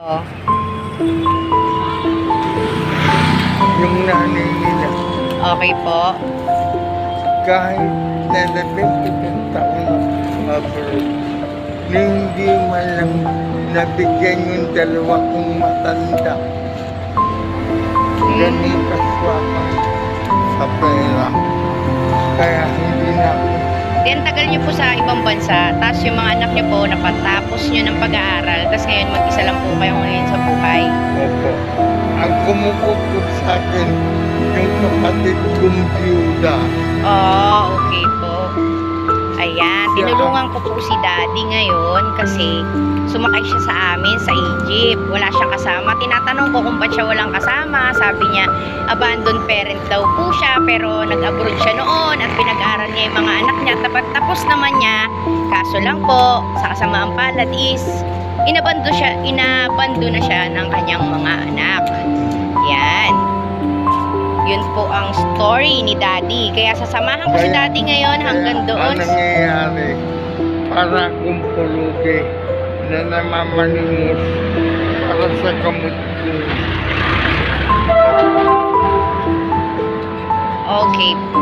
Oh. Yung nanay nila, Okay po. kahit na 15 taon na abroad, na hindi man lang nabigyan yung dalawa kong matanda. Ganun kaswapang sa pera. Kaya hindi na ako. Then, tagal nyo po sa ibang bansa. Tapos yung mga anak nyo po, napatapos nyo ng pag-aaral. Tapos ngayon, mag-isa lang po kayo ngayon sa buhay. Opo. Ang kumukupot sa akin, yung kapatid kong byuda. Oh, okay po. Ayan, tinulungan ko po si Daddy ngayon kasi sumakay siya sa amin sa Egypt. Wala siyang kasama. Tinatanong ko kung ba't siya walang kasama. Sabi niya, abandoned parent daw po siya, pero nag-abroad siya noon at pinag-aral niya yung mga anak niya. Tapos naman niya, kaso lang po, sa kasamaang palad is, inabando na siya ng kanyang mga anak. Yan. Yun po ang story ni Daddy. Kaya sasamahan ko si Daddy ngayon hanggang doon. Ang nangyayari, para akong pulubi na namamanimos para sa kamot ko. Okay po.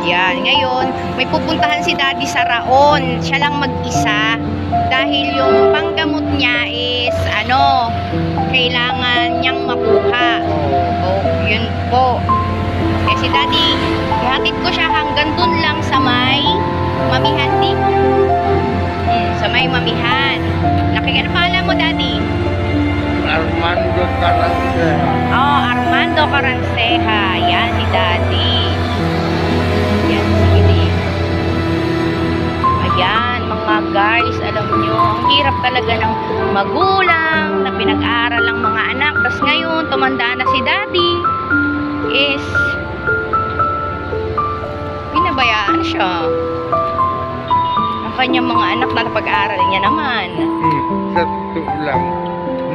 Yan. Ngayon, may pupuntahan si Daddy sa Raon. Siya lang mag-isa. Dahil yung panggamot niya is, kailangan niyang makuha. Oh, yun po. Kaya si Daddy, ihatid ko siya hanggang dun lang sa may Mamihan din. Sa may Mamihan. Ano pangalan mo, Daddy? Armando Caranceja. Oh, Armando Caranceja. Yan, si Daddy. Yan, sige. Ayan, mga guys, alam nyo, ang hirap talaga ng magulang na pinag-aaral ang mga anak. Tapos ngayon, tumanda na si Daddy. Is, binabayaan siya. Ang kanyang mga anak na napag-aaral niya naman. Sa totoo lang,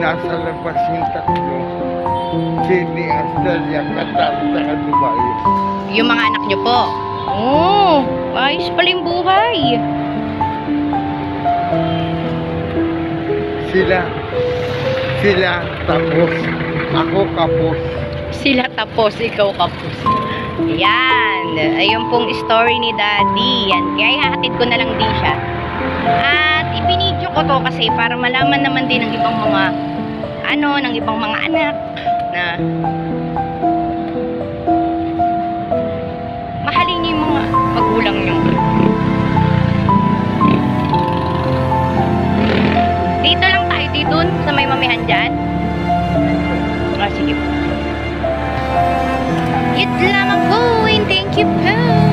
nasa labas yung tatlo. Sydney, Australia, Qatar, saka Dubai. Yung mga anak niyo po. Oh, ayos pala yung buhay. Sila tapos. Ako kapos. Sila tapos, ikaw kapos. Yan. Ayun pong story ni Daddy. Yan. Kaya ihahatid ko na lang din siya. At ipinidyo ko to kasi para malaman naman din ng ibang mga ng ibang mga anak na mahalin niyo yung mga magulang niyo. Dito lang tayo, dito sa may Mamihan dyan. Sige po. It lamang po, and thank you po.